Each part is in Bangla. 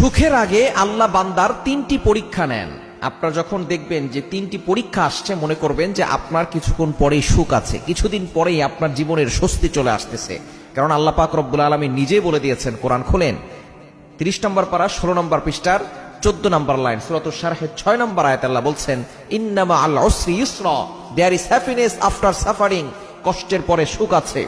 সুখের আগে আল্লাহ বান্দার তিনটি পরীক্ষা নেন। আপনারা যখন দেখবেন যে তিনটি পরীক্ষা আসছে, মনে করবেন যে আপনার কিছুক্ষণ পরেই সুখ আছে, কিছুদিন পরেই আপনার জীবনের স্বস্তি চলে আসতেছে। কারণ আল্লাহ পাক রব্বুল আলামিন নিজেই বলে দিয়েছেন, কোরআন খোলেন 30 নম্বর পারা 16 নম্বর পৃষ্ঠার 14 নম্বর লাইন, সূরাতুশ শারহের 6 নম্বর আয়াত আল্লাহ বলছেন, ইন্নামা আল উসরি ইউসরা, there is happiness after suffering. কষ্টের পরে সুখ আছে,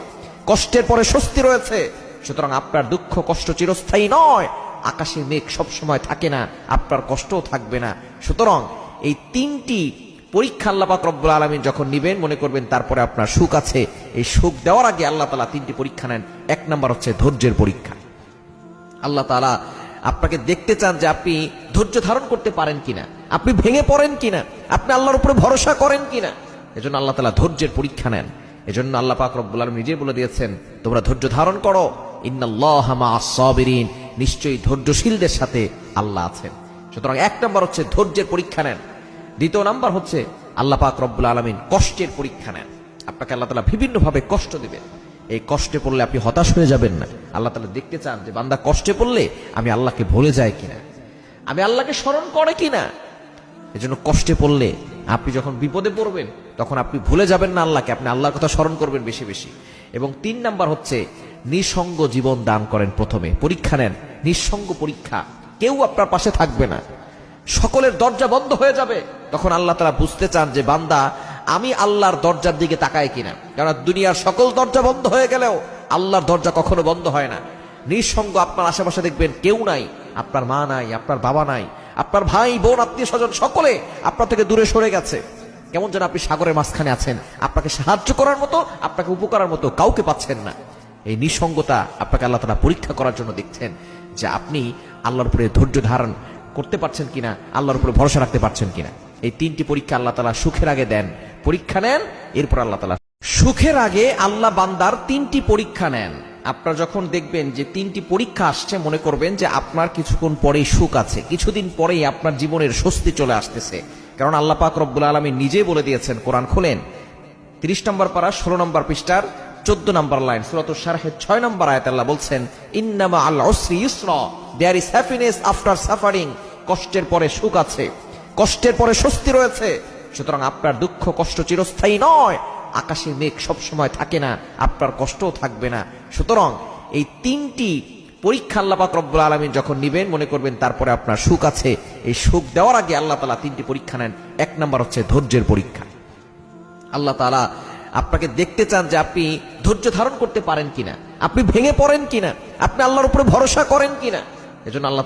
কষ্টের পরে স্বস্তি রয়েছে। সুতরাং আপনার দুঃখ কষ্ট চিরস্থায়ী নয়। আকাশে মেঘ সব সময় থাকে না, আপনার কষ্টও থাকবে না। সুতরাং এই তিনটি পরীক্ষা আল্লাহ পাক রব্বুল আলামিন যখন নিবেন, মনে করবেন তারপরে আপনার সুখ আছে। এই সুখ দেওয়ার আগে আল্লাহ তাআলা তিনটি পরীক্ষা নেন। 1 নম্বর হচ্ছে ধৈর্যের পরীক্ষা। আল্লাহ তাআলা আপনাকে দেখতে চান যে আপনি ধৈর্য ধারণ করতে পারেন কিনা, আপনি ভেঙে পড়েন কিনা, আপনি আল্লাহর উপরে ভরসা করেন কিনা। এজন্য আল্লাহ তাআলা ধৈর্যের পরীক্ষা নেন। এজন্য আল্লাহ পাক রব্বুল আলামিন নিজে বলে দিয়েছেন, তোমরা ধৈর্য ধারণ করো, ইন্নাল্লাহা মা'আস সাবিরিন, নিশ্চয়ই ধৈর্যশীলদের সাথে আল্লাহ আছেন। সুতরাং 1 নম্বর হচ্ছে ধৈর্যের পরীক্ষা নেন। 2 নম্বর হচ্ছে আল্লাহ পাক রব্বুল আলামিন কষ্টের পরীক্ষা নেন। আপনাকে আল্লাহ তাআলা বিভিন্নভাবে কষ্ট দিবেন। এই কষ্টে পড়লে আপনি হতাশ হয়ে যাবেন না। আল্লাহ তাআলা দেখতে চান যে বান্দা কষ্টে পড়লে আমি আল্লাহকে ভুলে যাই কিনা, আমি আল্লাহকে স্মরণ করে কিনা। এজন্য কষ্টে পড়লে আপনি যখন বিপদে পড়বেন, তখন আপনি ভুলে যাবেন না আল্লাহকে, আপনি আল্লাহর কথা স্মরণ করবেন বেশি বেশি। এবং 3 নাম্বার হচ্ছে নিঃসঙ্গ জীবন দান করেন। প্রথমে পরীক্ষা নেন, নিঃসঙ্গ পরীক্ষা। কেউ আপনার পাশে থাকবে না, সকলের দরজা বন্ধ হয়ে যাবে। তখন আল্লাহ তাআলা বুঝতে চান যে বান্দা আমি আল্লাহর দরজার দিকে তাকায় কিনা। কারণ দুনিয়ার সকল দরজা বন্ধ হয়ে গেলেও আল্লাহর দরজা কখনো বন্ধ হয় না। নিঃসঙ্গ আপনার আশেপাশে দেখবেন কেউ নাই, আপনার মা নাই, আপনার বাবা নাই, আপনার ভাই বোন আত্মীয় স্বজন সকলে আপনার থেকে দূরে সরে গেছে। কেমন যেন আপনি সাগরের মাঝখানে আছেন, আপনাকে সাহায্য করার মতো, আপনাকে উপকারের মতো কাউকে পাচ্ছেন না। এই নিঃসঙ্গতা আপনাকে আল্লাহ তাআলা পরীক্ষা করার জন্য দেখছেন যে আপনি আল্লাহর উপরে ধৈর্য ধারণ করতে পারছেন কিনা, আল্লাহর উপরে ভরসা রাখতে পারছেন কিনা। এই 3টি পরীক্ষা আল্লাহ তাআলা সুখের আগে দেন। পরীক্ষা নেন, এরপর আল্লাহ তাআলা সুখের আগে আল্লাহ বান্দার 3টি পরীক্ষা নেন। আপনারা যখন দেখবেন যে 3টি পরীক্ষা আসছে, মনে করবেন যে আপনার কিছুক্ষণ পরেই সুখ আছে, কিছুদিন পরেই আপনার জীবনের স্বস্তি চলে আসতেছে। কারণ আল্লাহ পাক রব্বুল আলামিন নিজেই বলে দিয়েছেন, কোরআন খোলেন 30 নম্বর পারা 16 নম্বর পৃষ্ঠার 14 নম্বর লাইন, সূরাতুশ শারহের 6 নম্বর আয়াত আল্লাহ বলছেন, ইন্নামা আল উসরি ইউসরা, there is happiness after suffering. কষ্টের পরে সুখ আছে, কষ্টের পরে স্বস্তি রয়েছে। সুতরাং আপনার দুঃখ কষ্ট চিরস্থায়ী নয়। আকাশে মেঘ সব সময় থাকে না, আপনার কষ্টও থাকবে না। সুতরাং এই 3টি পরীক্ষা আল্লাহ পাক রব্বুল আলামিন যখন নিবেন, মনে করবেন তারপরে আপনার সুখ আছে। এই সুখ দেওয়ার আগে আল্লাহ তাআলা 3টি পরীক্ষা নেন। 1 নম্বর হচ্ছে ধৈর্যের পরীক্ষা। আল্লাহ তাআলা আপনাকে দেখতে চান যে আপনি ধৈর্য ধারণ করতে পারেন কিনা, আপনি ভেঙে পড়েন কিনা, আপনি আল্লাহর উপরে ভরসা করেন কিনা। এজন্য আল্লাহ